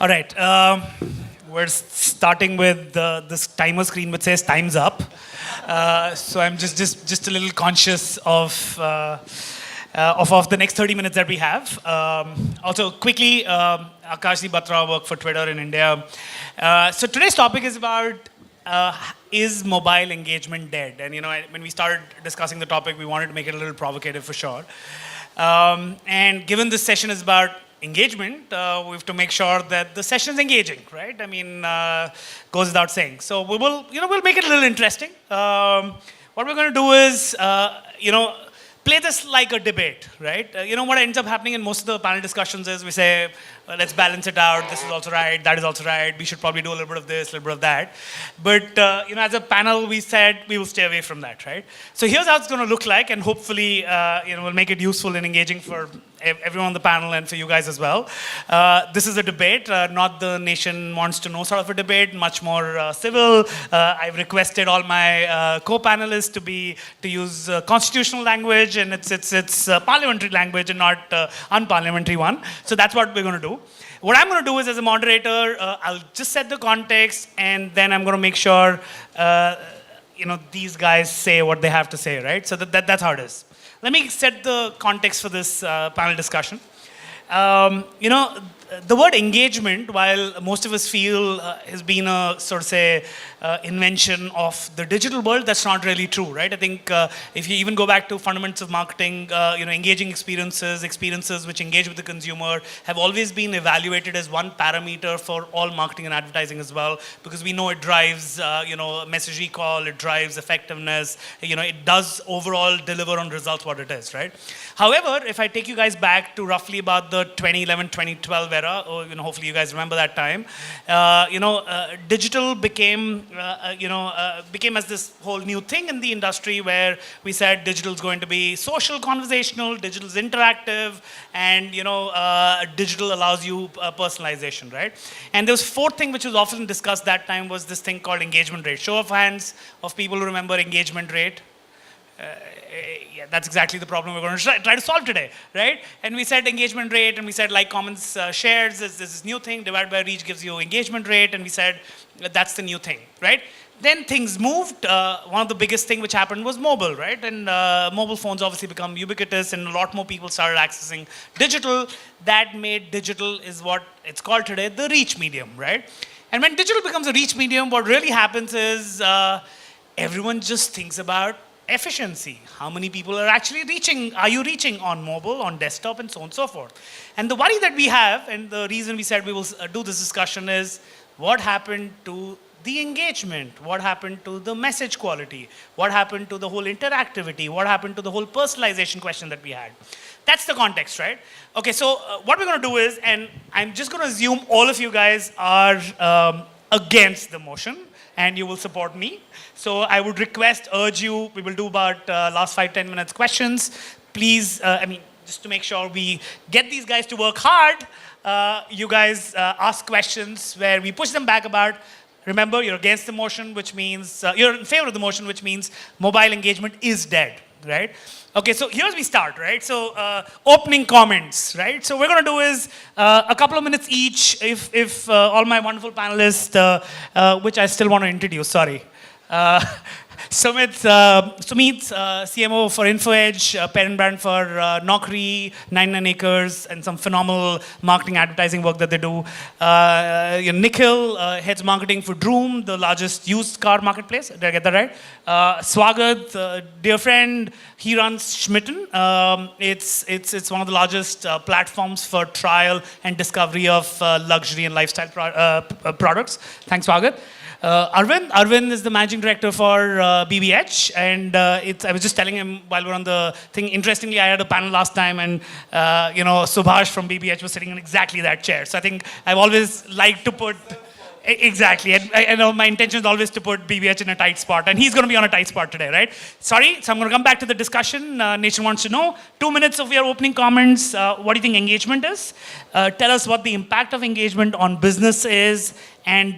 All right. We're starting with this timer screen which says "Time's up." So I'm just a little conscious of the next 30 minutes that we have. Also, quickly, Akash Batra work for Twitter in India. So today's topic is about is mobile engagement dead? And when we started discussing the topic, we wanted to make it a little provocative for sure. And given this session is about engagement, we have to make sure that the session is engaging, right? I mean, goes without saying. So we'll make it a little interesting. What we're going to do is, play this like a debate, right? What ends up happening in most of the panel discussions is we say, let's balance it out. This is also right. That is also right. We should probably do a little bit of this, a little bit of that. But, as a panel, we said we will stay away from that, right? So here's how it's going to look like. And hopefully, we'll make it useful and engaging for everyone on the panel and for you guys as well. This is a debate, not the nation wants to know sort of a debate, much more civil. I've requested all my co-panelists to use constitutional language, and it's parliamentary language and not unparliamentary one. So that's what we're going to do. What I'm going to do is, as a moderator, I'll just set the context, and then I'm going to make sure these guys say what they have to say, right? So that's how it is. Let me set the context for this panel discussion. The word engagement, while most of us feel has been a sort of say invention of the digital world, that's not really true, right? I think if you even go back to fundamentals of marketing, engaging experiences which engage with the consumer have always been evaluated as one parameter for all marketing and advertising as well, because we know it drives, message recall, it drives effectiveness, it does overall deliver on results what it is, right? However, if I take you guys back to roughly about the 2011, 2012 era, or hopefully you guys remember that time, digital became as this whole new thing in the industry where we said digital is going to be social, conversational, digital is interactive, and digital allows you personalization, right? And there was fourth thing which was often discussed that time was this thing called engagement rate. Show of hands of people who remember engagement rate. Yeah, that's exactly the problem we're going to try to solve today, right? And we said engagement rate, and we said like comments, shares, this new thing, divided by reach gives you engagement rate, and we said that's the new thing, right? Then things moved. One of the biggest thing which happened was mobile, right? And mobile phones obviously become ubiquitous, and a lot more people started accessing digital. That made digital is what it's called today, the reach medium, right? And when digital becomes a reach medium, what really happens is everyone just thinks about efficiency. How many people are actually reaching? Are you reaching on mobile, on desktop, and so on and so forth? And the worry that we have, and the reason we said we will do this discussion is, what happened to the engagement? What happened to the message quality? What happened to the whole interactivity? What happened to the whole personalization question that we had? That's the context, right? Okay, so what we're going to do is, and I'm just going to assume all of you guys are against the motion, and you will support me. So I would urge you, we will do about last 5-10 minutes questions. Please, just to make sure we get these guys to work hard, you guys ask questions where we push them back about, remember, you're against the motion, which means, you're in favor of the motion, which means mobile engagement is dead, right? Okay, so here's we start, right? So opening comments, right? So what we're going to do is a couple of minutes each, if all my wonderful panelists, which I still want to introduce, sorry. Sumit, CMO for InfoEdge, parent brand for Naukri, 99acres, and some phenomenal marketing advertising work that they do. Nikhil heads marketing for Droom, the largest used car marketplace. Did I get that right? Swagat, dear friend, he runs Schmitten. It's one of the largest platforms for trial and discovery of luxury and lifestyle products. Thanks, Swagat. Arvind is the managing director for BBH, and I was just telling him while we're on the thing, interestingly, I had a panel last time, and Subhash from BBH was sitting in exactly that chair. So I think I've always liked to put, exactly, and I know my intention is always to put BBH in a tight spot, and he's going to be on a tight spot today, right? Sorry, so I'm going to come back to the discussion. Nation wants to know, 2 minutes of your opening comments, what do you think engagement is? Tell us what the impact of engagement on business is, and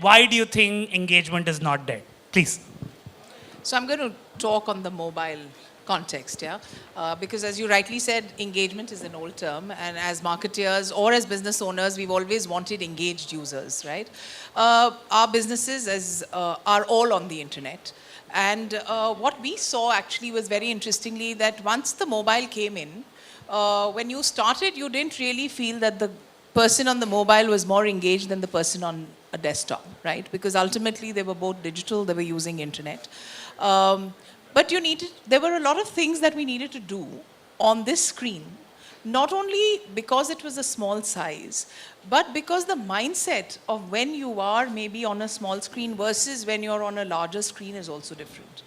why do you think engagement is not dead? Please. So I'm going to talk on the mobile context, yeah. Because as you rightly said, engagement is an old term, and as marketeers or as business owners, we've always wanted engaged users, right? Our businesses are all on the internet. And what we saw actually was very interestingly that once the mobile came in, when you started, you didn't really feel that the person on the mobile was more engaged than the person on a desktop, right? Because ultimately they were both digital, they were using internet. But there were a lot of things that we needed to do on this screen, not only because it was a small size, but because the mindset of when you are maybe on a small screen versus when you're on a larger screen is also different.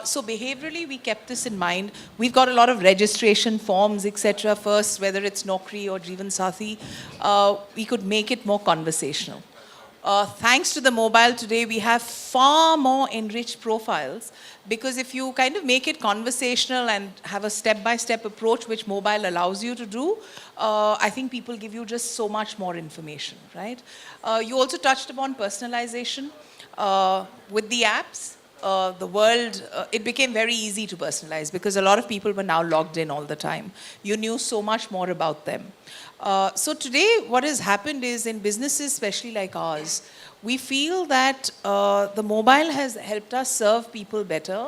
So behaviorally, we kept this in mind. We've got a lot of registration forms, etc. First, whether it's Naukri or Jeevan Sathi, we could make it more conversational. Thanks to the mobile today, we have far more enriched profiles, because if you kind of make it conversational and have a step-by-step approach, which mobile allows you to do, I think people give you just so much more information, right? You also touched upon personalization. With the apps, the world, it became very easy to personalize because a lot of people were now logged in all the time. You knew so much more about them. So today, what has happened is in businesses, especially like ours, we feel that the mobile has helped us serve people better.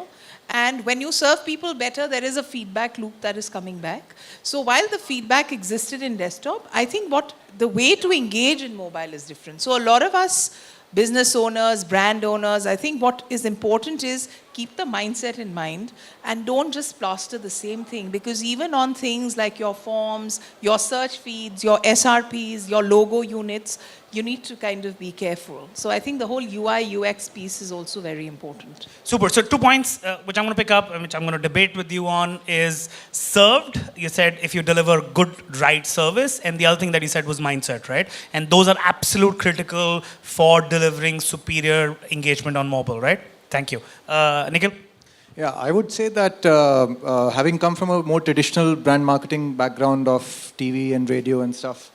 And when you serve people better, there is a feedback loop that is coming back. So while the feedback existed in desktop, I think the way to engage in mobile is different. So a lot of us, business owners, brand owners, I think what is important is keep the mindset in mind and don't just plaster the same thing, because even on things like your forms, your search feeds, your SRPs, your logo units, you need to kind of be careful. So I think the whole UI UX piece is also very important. Super. So 2 points which I'm going to pick up and which I'm going to debate with you on is served. You said if you deliver good, right service, and the other thing that you said was mindset, right? And those are absolute critical for delivering superior engagement on mobile, right? Thank you. Nikhil? Yeah, I would say that having come from a more traditional brand marketing background of TV and radio and stuff,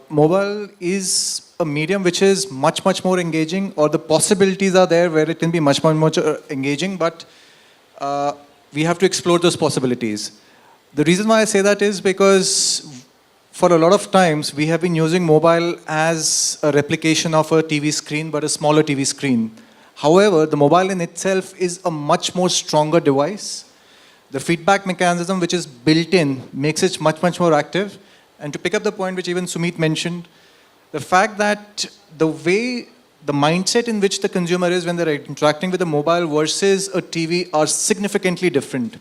mobile is a medium which is much, much more engaging, or the possibilities are there where it can be much, much more engaging, but we have to explore those possibilities. The reason why I say that is because for a lot of times we have been using mobile as a replication of a TV screen, but a smaller TV screen. However, the mobile in itself is a much more stronger device. The feedback mechanism which is built in makes it much, much more active. And to pick up the point which even Sumit mentioned, the fact that the way, the mindset in which the consumer is when they're interacting with a mobile versus a TV are significantly different.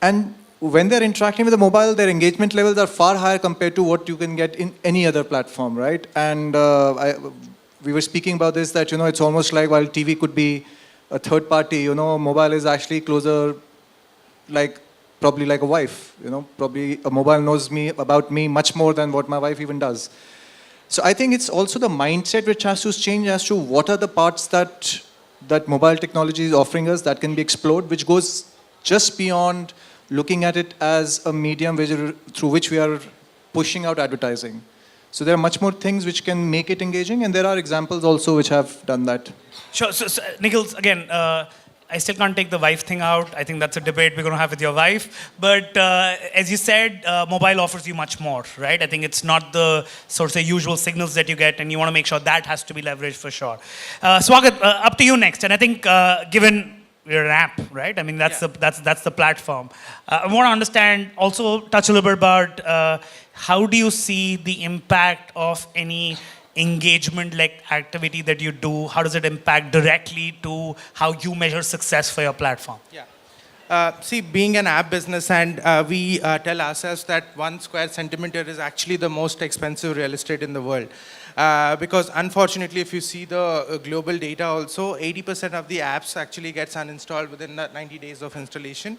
And when they're interacting with a mobile, their engagement levels are far higher compared to what you can get in any other platform, right? And we were speaking about this, that, it's almost like while TV could be a third party, mobile is actually closer, probably like a wife, probably a mobile knows about me much more than what my wife even does. So I think it's also the mindset which has to change as to what are the parts that mobile technology is offering us that can be explored, which goes just beyond looking at it as a medium through which we are pushing out advertising. So there are much more things which can make it engaging, and there are examples also which have done that. Sure. So Nikhil, again, I still can't take the wife thing out. I think that's a debate we're going to have with your wife. But as you said, mobile offers you much more, right? I think it's not the sort of usual signals that you get, and you want to make sure that has to be leveraged for sure. Swagat, up to you next. And I think given we're an app, right? I mean, that's the platform. I want to understand, also touch a little bit about how do you see the impact of any engagement-like activity that you do? How does it impact directly to how you measure success for your platform? Yeah. See, being an app business, and we tell ourselves that 1 square centimeter is actually the most expensive real estate in the world. Because unfortunately, if you see the global data also, 80% of the apps actually gets uninstalled within 90 days of installation.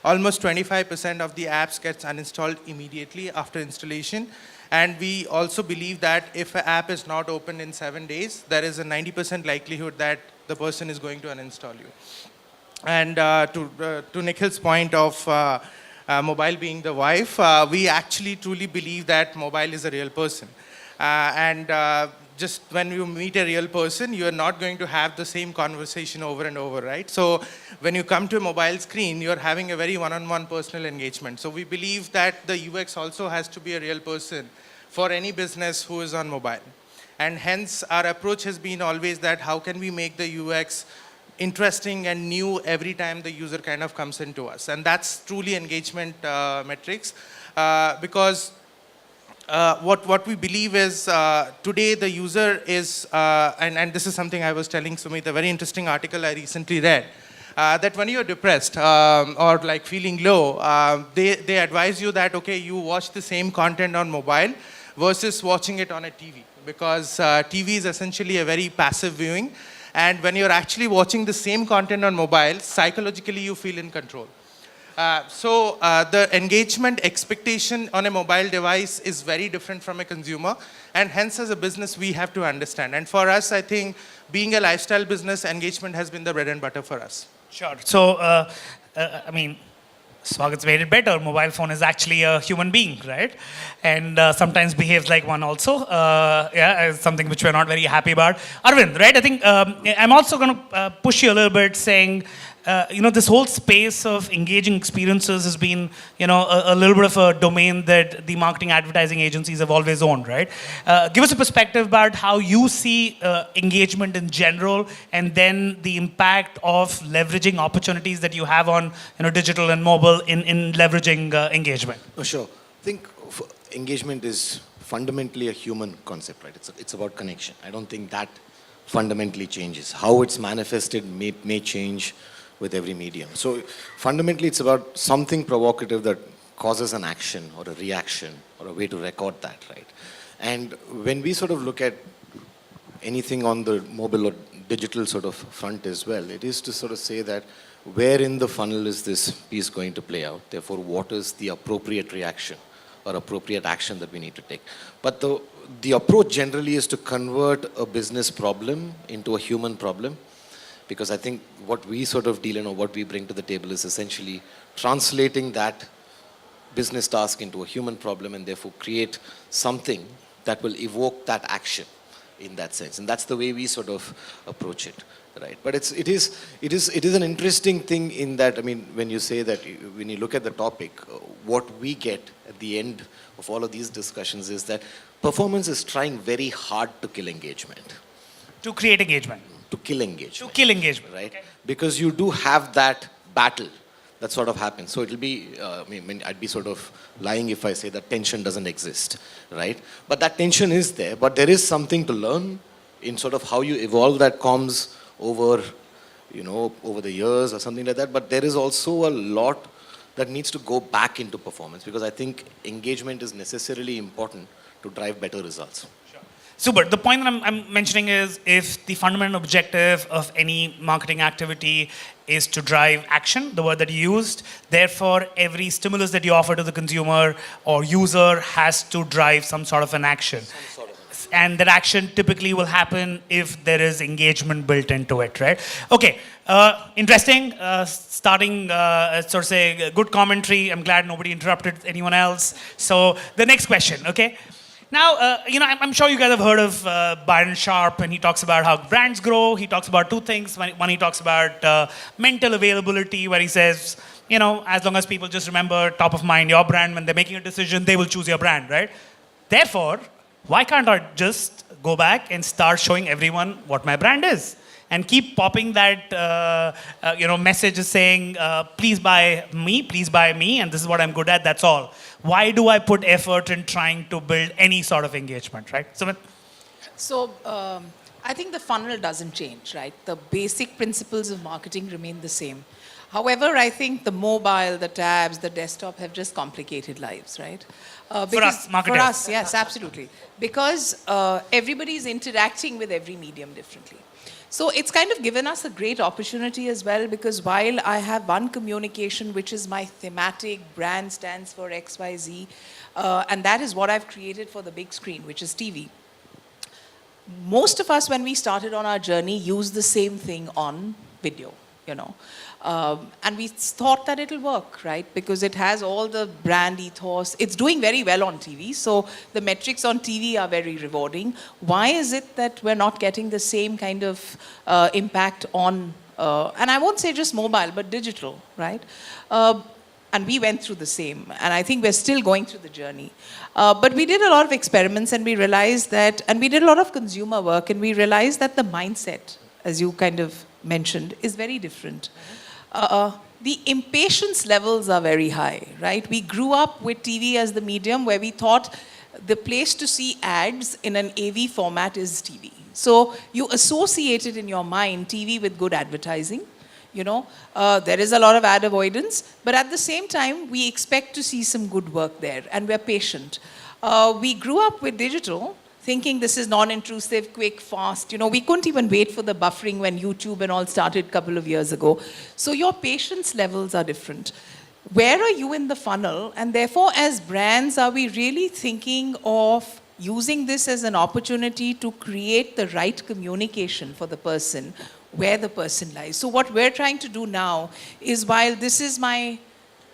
Almost 25% of the apps gets uninstalled immediately after installation. And we also believe that if an app is not open in 7 days, there is a 90% likelihood that the person is going to uninstall you. And to Nikhil's point of mobile being the wife, we actually truly believe that mobile is a real person. And just when you meet a real person, you are not going to have the same conversation over and over, right? So when you come to a mobile screen, you're having a very one-on-one personal engagement. So we believe that the UX also has to be a real person for any business who is on mobile. And hence our approach has been always that how can we make the UX interesting and new every time the user kind of comes into us. And that's truly engagement metrics because what we believe is today the user is, and this is something I was telling Sumit, a very interesting article I recently read, that when you're depressed or like feeling low, they advise you that, okay, you watch the same content on mobile versus watching it on a TV, because TV is essentially a very passive viewing. And when you're actually watching the same content on mobile, psychologically you feel in control. So the engagement expectation on a mobile device is very different from a consumer, and hence as a business we have to understand. And for us, I think being a lifestyle business, engagement has been the bread and butter for us. Sure. So, I mean, Swagat's made it better. Mobile phone is actually a human being, right? And sometimes behaves like one also. Yeah, something which we're not very happy about. Arvind, right? I think I'm also going to push you a little bit, saying, this whole space of engaging experiences has been, a little bit of a domain that the marketing advertising agencies have always owned, right? Give us a perspective about how you see engagement in general, and then the impact of leveraging opportunities that you have on, digital and mobile in leveraging engagement. Oh, sure. I think engagement is fundamentally a human concept, right? It's about connection. I don't think that fundamentally changes. How it's manifested may change with every medium. So fundamentally, it's about something provocative that causes an action or a reaction or a way to record that, right? And when we sort of look at anything on the mobile or digital sort of front as well, it is to sort of say that where in the funnel is this piece going to play out? Therefore, what is the appropriate reaction or appropriate action that we need to take? But the approach generally is to convert a business problem into a human problem. Because I think what we sort of deal in, or what we bring to the table, is essentially translating that business task into a human problem, and therefore create something that will evoke that action in that sense. And that's the way we sort of approach it, right? But it is an interesting thing in that, I mean, when you say that, when you look at the topic, what we get at the end of all of these discussions is that performance is trying very hard to kill engagement. To create engagement. To kill engagement. To kill engagement. Right? Okay. Because you do have that battle that sort of happens. So it'll be, I'd be sort of lying if I say that tension doesn't exist, right? But that tension is there, but there is something to learn in sort of how you evolve that comms over, over the years or something like that. But there is also a lot that needs to go back into performance, because I think engagement is necessarily important to drive better results. Super. The point that I'm mentioning is, if the fundamental objective of any marketing activity is to drive action, the word that you used, therefore every stimulus that you offer to the consumer or user has to drive some sort of an action. And that action typically will happen if there is engagement built into it, right? Okay, interesting. Starting, sort of say, good commentary. I'm glad nobody interrupted anyone else. So the next question, okay? Now, I'm sure you guys have heard of Byron Sharp, and he talks about how brands grow. He talks about two things. One, he talks about mental availability, where he says, as long as people just remember top of mind your brand, when they're making a decision, they will choose your brand, right? Therefore, why can't I just go back and start showing everyone what my brand is? And keep popping that, message saying, please buy me, and this is what I'm good at, that's all. Why do I put effort in trying to build any sort of engagement, right? Sumit? So I think the funnel doesn't change, right? The basic principles of marketing remain the same. However, I think the mobile, the tabs, the desktop have just complicated lives, right? For us, marketers. For us, yes, absolutely. Because everybody is interacting with every medium differently. So it's kind of given us a great opportunity as well, because while I have one communication, which is my thematic, brand stands for XYZ, and that is what I've created for the big screen, which is TV. Most of us, when we started on our journey, used the same thing on video, you know. And we thought that it'll work, right? Because it has all the brand ethos. It's doing very well on TV, so the metrics on TV are very rewarding. Why is it that we're not getting the same kind of impact on, and I won't say just mobile, but digital, right? And we went through the same, and I think we're still going through the journey. But we did a lot of experiments, and we realized that, and we did a lot of consumer work, and we realized that the mindset, as you kind of mentioned, is very different. The impatience levels are very high, right? We grew up with TV as the medium where we thought the place to see ads in an AV format is TV. So you associated in your mind TV with good advertising. You know, there is a lot of ad avoidance, but at the same time, we expect to see some good work there, and we're patient. We grew up with digital, thinking this is non-intrusive, quick, fast. You know, we couldn't even wait for the buffering when YouTube and all started a couple of years ago. So your patience levels are different. Where are you in the funnel? And therefore, as brands, are we really thinking of using this as an opportunity to create the right communication for the person, where the person lies? So what we're trying to do now is, while this is my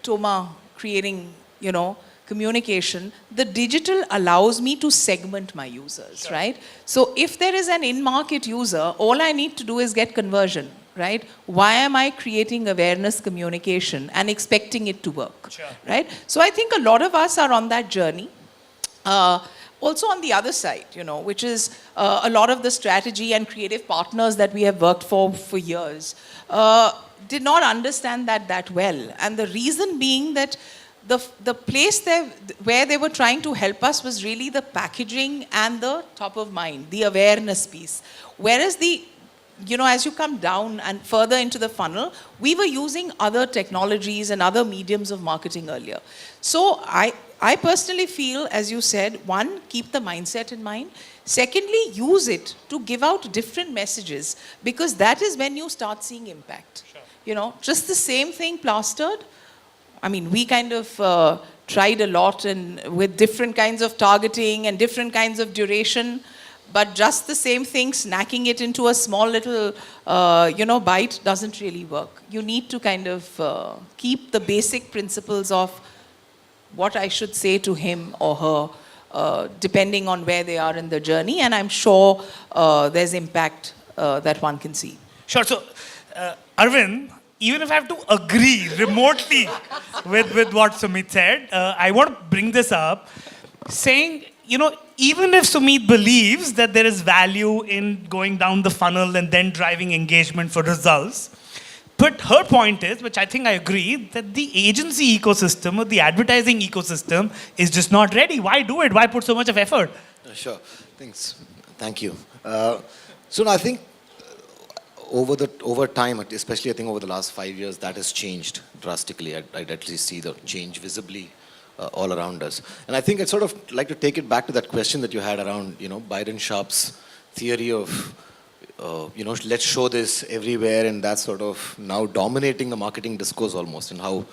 Toma creating, you know, communication, the digital allows me to segment my users, right? So if there is an in-market user, all I need to do is get conversion, right? Why am I creating awareness communication and expecting it to work, right? So I think a lot of us are on that journey. Also on the other side, you know, which is a lot of the strategy and creative partners that we have worked for years, did not understand that well. And the reason being that the place where they were trying to help us was really the packaging and the top of mind, the awareness piece. Whereas you know, as you come down and further into the funnel, we were using other technologies and other mediums of marketing earlier. So I personally feel, as you said, one, keep the mindset in mind. Secondly, use it to give out different messages, because that is when you start seeing impact. Sure. You know, just the same thing plastered. I mean, we kind of tried a lot and with different kinds of targeting and different kinds of duration, but just the same thing, snacking it into a small little, you know, bite doesn't really work. You need to kind of keep the basic principles of what I should say to him or her, depending on where they are in the journey, and I'm sure there's impact that one can see. Sure. So, Arvind, even if I have to agree remotely with what Sumit said, I want to bring this up, saying, you know, even if Sumit believes that there is value in going down the funnel and then driving engagement for results, but her point is, which I think I agree, that the agency ecosystem or the advertising ecosystem is just not ready. Why do it? Why put so much of effort? Sure. Thanks. Thank you. So I think over time, especially I think over the last 5 years, that has changed drastically. I'd actually see the change visibly all around us. And I think I'd sort of like to take it back to that question that you had around, you know, Byron Sharp's theory of, you know, let's show this everywhere, and that's sort of now dominating the marketing discourse almost, and how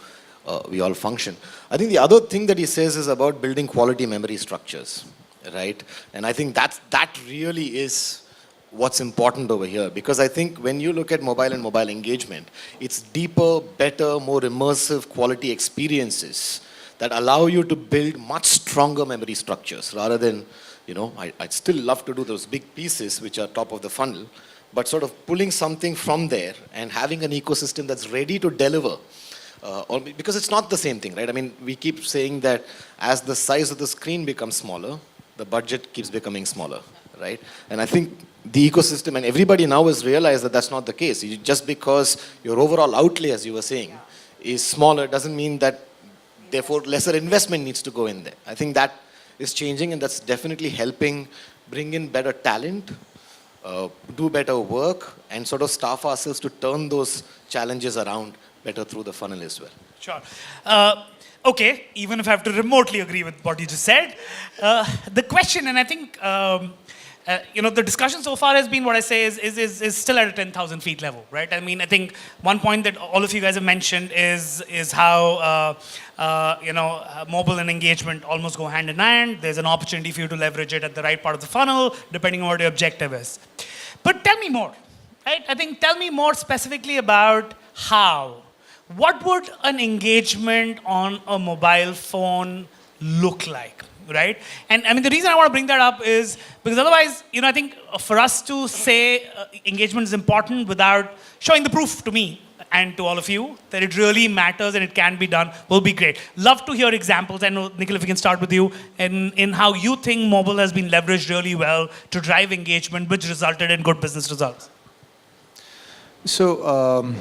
we all function. I think the other thing that he says is about building quality memory structures, right? And I think that really is what's important over here, because I think when you look at mobile and mobile engagement, it's deeper, better, more immersive quality experiences that allow you to build much stronger memory structures rather than, you know, I'd still love to do those big pieces which are top of the funnel, but sort of pulling something from there and having an ecosystem that's ready to deliver. Because it's not the same thing, right? I mean, we keep saying that as the size of the screen becomes smaller, the budget keeps becoming smaller, right? And I think the ecosystem and everybody now has realized that that's not the case. Just because your overall outlay, as you were saying, is smaller doesn't mean that therefore lesser investment needs to go in there. I think that is changing, and that's definitely helping bring in better talent, do better work, and sort of staff ourselves to turn those challenges around better through the funnel as well. Sure. Okay, even if I have to remotely agree with what you just said, the question, and I think, you know, the discussion so far has been, what I say is still at a 10,000 feet level, right? I mean, I think one point that all of you guys have mentioned is how, you know, mobile and engagement almost go hand in hand. There's an opportunity for you to leverage it at the right part of the funnel, depending on what your objective is. But tell me more. right? I think tell me more specifically about how. What would an engagement on a mobile phone look like, right? And I mean, the reason I want to bring that up is because otherwise, I think for us to say engagement is important without showing the proof to me and to all of you that it really matters and it can be done will be great. Love to hear examples. I know, Nikhil, if we can start with you in how you think mobile has been leveraged really well to drive engagement, which resulted in good business results. So,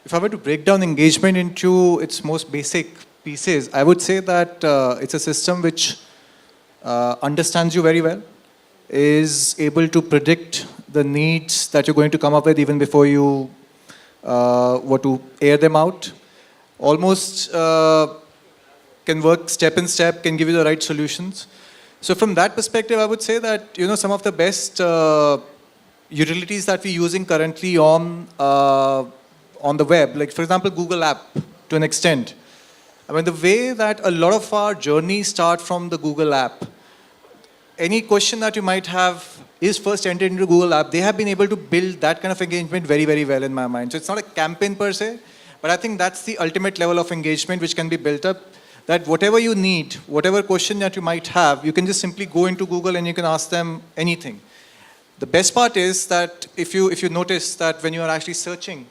if I were to break down engagement into its most basic pieces, I would say that it's a system which understands you very well, is able to predict the needs that you're going to come up with even before you were to air them out. Almost can work step in step, can give you the right solutions. So from that perspective, I would say that some of the best utilities that we're using currently on the web, like for example, Google App to an extent. I mean, the way that a lot of our journeys start from the Google App, any question that you might have is first entered into Google App. They have been able to build that kind of engagement very, very well in my mind. So it's not a campaign per se, but I think that's the ultimate level of engagement which can be built up, that whatever you need, whatever question that you might have, you can just simply go into Google and you can ask them anything. The best part is that if you notice that when you are actually searching,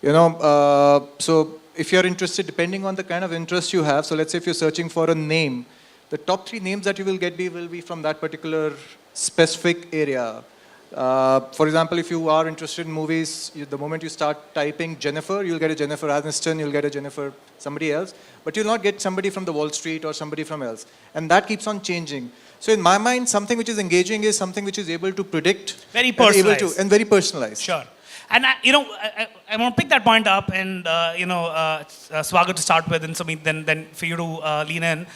so if you're interested, depending on the kind of interest you have, so let's say if you're searching for a name, the top 3 names that you will get will be from that particular specific area. For example, if you are interested in movies, the moment you start typing Jennifer, you'll get a Jennifer Aniston, you'll get a Jennifer somebody else, but you'll not get somebody from the Wall Street or somebody from else. And that keeps on changing. So in my mind, something which is engaging is something which is able to predict. Very personalized. And very personalized. Sure. And I want to pick that point up and, Swagat to start with and Sumit, then for you to lean in,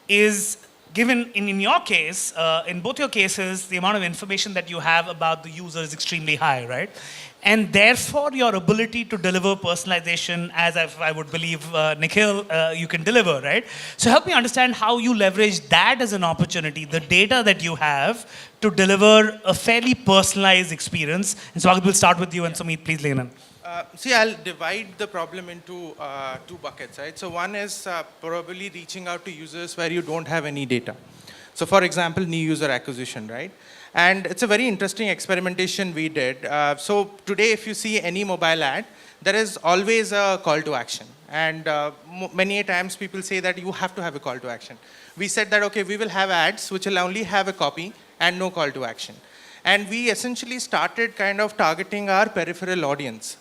is given in your case, in both your cases, the amount of information that you have about the user is extremely high, right? And therefore, your ability to deliver personalization, as I would believe, Nikhil, you can deliver, right? So help me understand how you leverage that as an opportunity, the data that you have, to deliver a fairly personalized experience. And Swagat, we'll start with you, and Sumit, please lean in. See, I'll divide the problem into 2 buckets, right? So one is probably reaching out to users where you don't have any data. So for example, new user acquisition, right? And it's a very interesting experimentation we did. So today, if you see any mobile ad, there is always a call to action. And many times people say that you have to have a call to action. We said that, okay, we will have ads which will only have a copy and no call to action. And we essentially started kind of targeting our peripheral audience,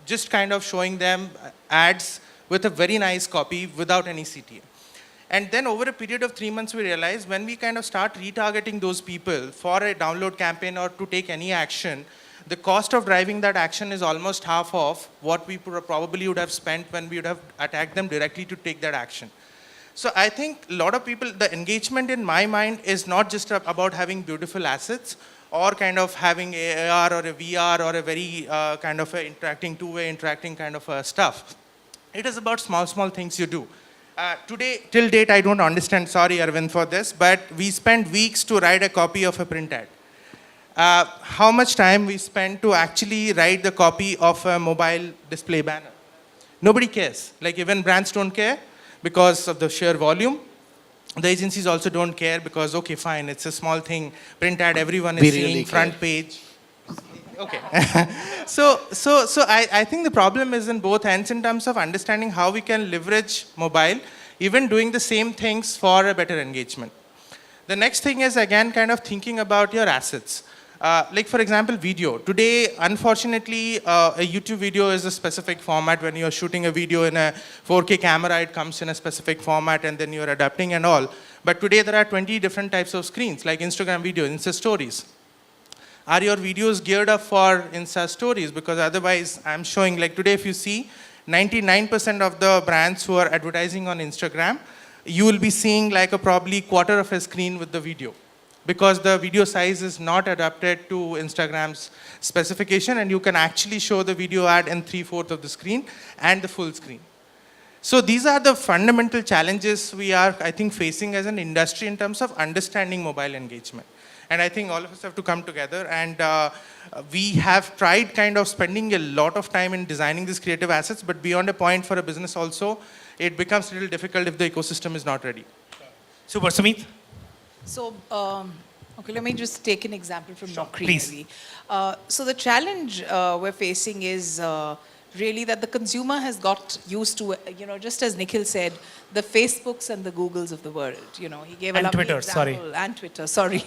just kind of showing them ads with a very nice copy without any CTA. And then over a period of 3 months, we realized when we kind of start retargeting those people for a download campaign or to take any action, the cost of driving that action is almost half of what we probably would have spent when we would have attacked them directly to take that action. So I think a lot of people, the engagement in my mind is not just about having beautiful assets or kind of having AR or a VR or a very kind of a interacting, two-way interacting kind of stuff. It is about small things you do. Today, till date, I don't understand, sorry Arvind for this, but we spent weeks to write a copy of a print ad. How much time we spend to actually write the copy of a mobile display banner? Nobody cares. Like even brands don't care because of the sheer volume. The agencies also don't care because, okay, fine, it's a small thing. Print ad, everyone is seeing, front page. Okay. So I think the problem is in both ends in terms of understanding how we can leverage mobile, even doing the same things for a better engagement. The next thing is, again, kind of thinking about your assets. Like, for example, video. Today, unfortunately, a YouTube video is a specific format. When you're shooting a video in a 4K camera, it comes in a specific format, and then you're adapting and all. But today, there are 20 different types of screens, like Instagram video, Insta Stories. Are your videos geared up for Insta Stories? Because otherwise, I'm showing, like today, if you see, 99% of the brands who are advertising on Instagram, you will be seeing like a probably quarter of a screen with the video, because the video size is not adapted to Instagram's specification, and you can actually show the video ad in 3/4 of the screen and the full screen. So these are the fundamental challenges we are, I think, facing as an industry in terms of understanding mobile engagement. And I think all of us have to come together. And we have tried kind of spending a lot of time in designing these creative assets, but beyond a point for a business also, it becomes a little difficult if the ecosystem is not ready. Super. Sumit? So, okay, let me just take an example from Naukri. please. Maybe. So the challenge we're facing is really that the consumer has got used to, just as Nikhil said, the Facebooks and the Googles of the world. He gave a And lovely Twitter, sorry. example. And Twitter, sorry.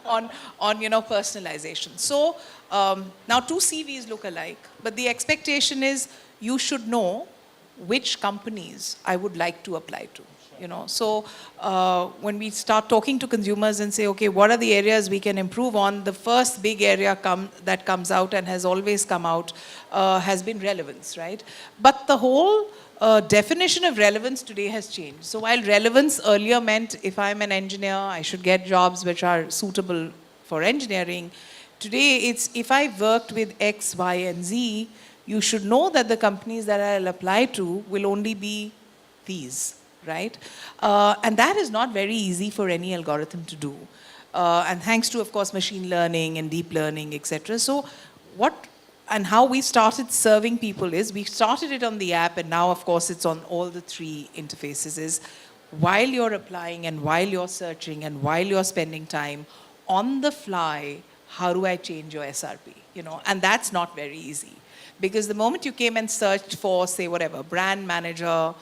on personalization. So now two CVs look alike, but the expectation is you should know which companies I would like to apply to. So when we start talking to consumers and say, okay, what are the areas we can improve on, the first big area that comes out and has always come out has been relevance, right? But the whole definition of relevance today has changed. So while relevance earlier meant if I'm an engineer, I should get jobs which are suitable for engineering, today it's if I worked with X, Y, and Z, you should know that the companies that I'll apply to will only be these. Right? And that is not very easy for any algorithm to do. And thanks to, of course, machine learning and deep learning, etc. So how we started serving people is, we started it on the app, and now, of course, it's on all the three interfaces, is while you're applying and while you're searching and while you're spending time, on the fly, how do I change your SRP? And that's not very easy. Because the moment you came and searched for, say, whatever, brand manager,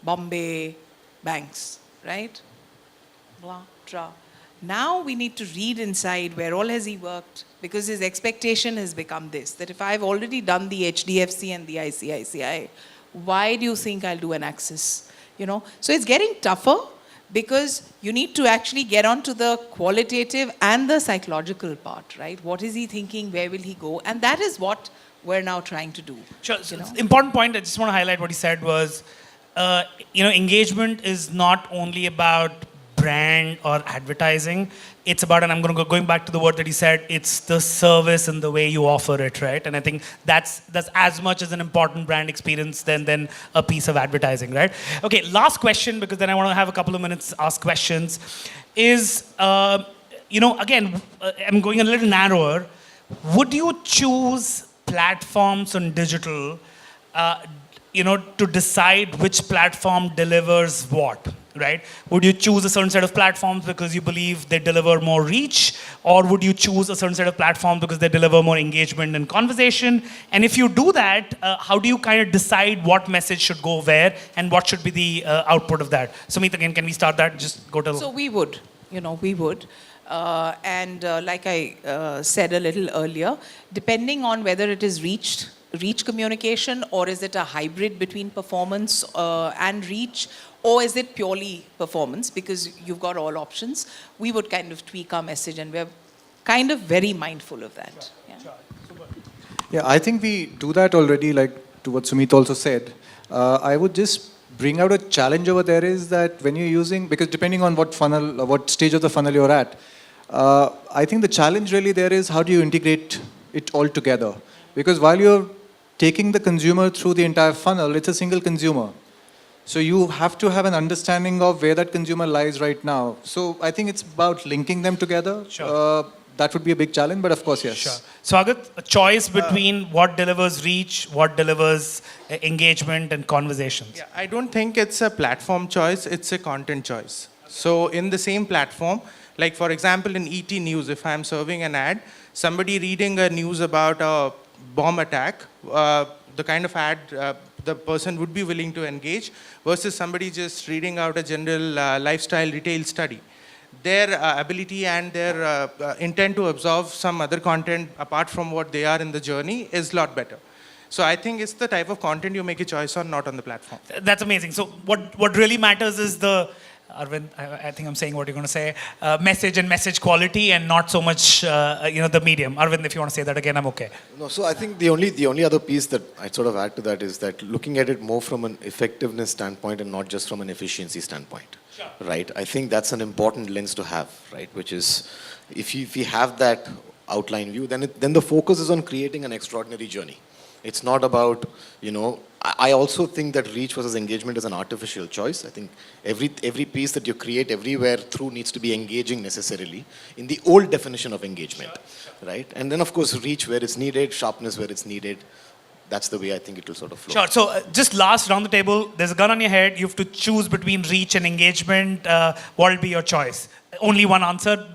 Bombay banks, right? Blah, tra. Now we need to read inside where all has he worked, because his expectation has become this, that if I've already done the HDFC and the ICICI, why do you think I'll do an Axis? So it's getting tougher because you need to actually get onto the qualitative and the psychological part, right? What is he thinking? Where will he go? And that is what we're now trying to do. Sure. So important point, I just want to highlight what he said was, engagement is not only about brand or advertising. It's about, and I'm going to going back to the word that he said, it's the service and the way you offer it, right? And I think that's as much as an important brand experience than a piece of advertising, right? Okay, last question, because then I want to have a couple of minutes to ask questions, is, again, I'm going a little narrower. Would you choose platforms on digital to decide which platform delivers what, right? Would you choose a certain set of platforms because you believe they deliver more reach? Or would you choose a certain set of platforms because they deliver more engagement and conversation? And if you do that, how do you kind of decide what message should go where and what should be the output of that? Sumit, again, can we start that? Just go to... So we would. Like I said a little earlier, depending on whether it is reach communication, or is it a hybrid between performance and reach, or is it purely performance, because you've got all options, we would kind of tweak our message, and we're kind of very mindful of that. Yeah, I think we do that already, like to what Sumit also said. I would just bring out a challenge over there is that when you're using, because depending on what funnel, or what stage of the funnel you're at, I think the challenge really there is how do you integrate it all together? Because while you're taking the consumer through the entire funnel, it's a single consumer. So you have to have an understanding of where that consumer lies right now. So I think it's about linking them together. Sure. That would be a big challenge, but of course, yes. Sure. Swagat, a choice between what delivers reach, what delivers engagement and conversations. Yeah, I don't think it's a platform choice, it's a content choice. So in the same platform, like for example in ET News, if I'm serving an ad, somebody reading a news about a bomb attack, the kind of ad the person would be willing to engage versus somebody just reading out a general lifestyle retail study. Their ability and their intent to absorb some other content apart from what they are in the journey is a lot better. So I think it's the type of content you make a choice on, not on the platform. That's amazing. So what really matters is the, Arvind, I think I'm saying what you're going to say, message and message quality, and not so much, the medium. Arvind, if you want to say that again, I'm okay. No, so I think the only other piece that I'd sort of add to that is that looking at it more from an effectiveness standpoint and not just from an efficiency standpoint. Sure. Right? I think that's an important lens to have, right? Which is, if you have that outline view, then the focus is on creating an extraordinary journey. It's not about, you know, I also think that reach versus engagement is an artificial choice. I think every piece that you create everywhere through needs to be engaging necessarily in the old definition of engagement, right? And then of course reach where it's needed, sharpness where it's needed. That's the way I think it will sort of flow. Sure. So just last round the table, there's a gun on your head. You have to choose between reach and engagement. What will be your choice? Only one answer,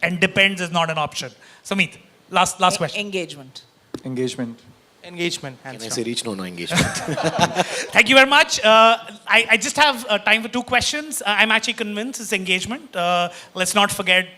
and depends is not an option. So Meet, last question. Engagement. Engagement. Engagement, Can hands I down. say reach? No, engagement. Thank you very much. I just have time for 2 questions. I'm actually convinced it's engagement. Let's not forget,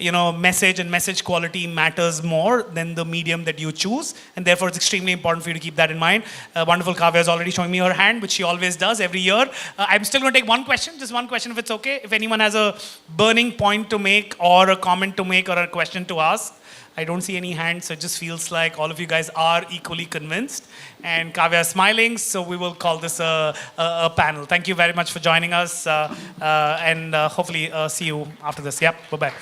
message and message quality matters more than the medium that you choose. And therefore, it's extremely important for you to keep that in mind. Wonderful Kavya is already showing me her hand, which she always does every year. I'm still going to take one question, just one question if it's okay. If anyone has a burning point to make or a comment to make or a question to ask. I don't see any hands, so it just feels like all of you guys are equally convinced. And Kavya is smiling, so we will call this a panel. Thank you very much for joining us, and hopefully see you after this. Yep, bye-bye.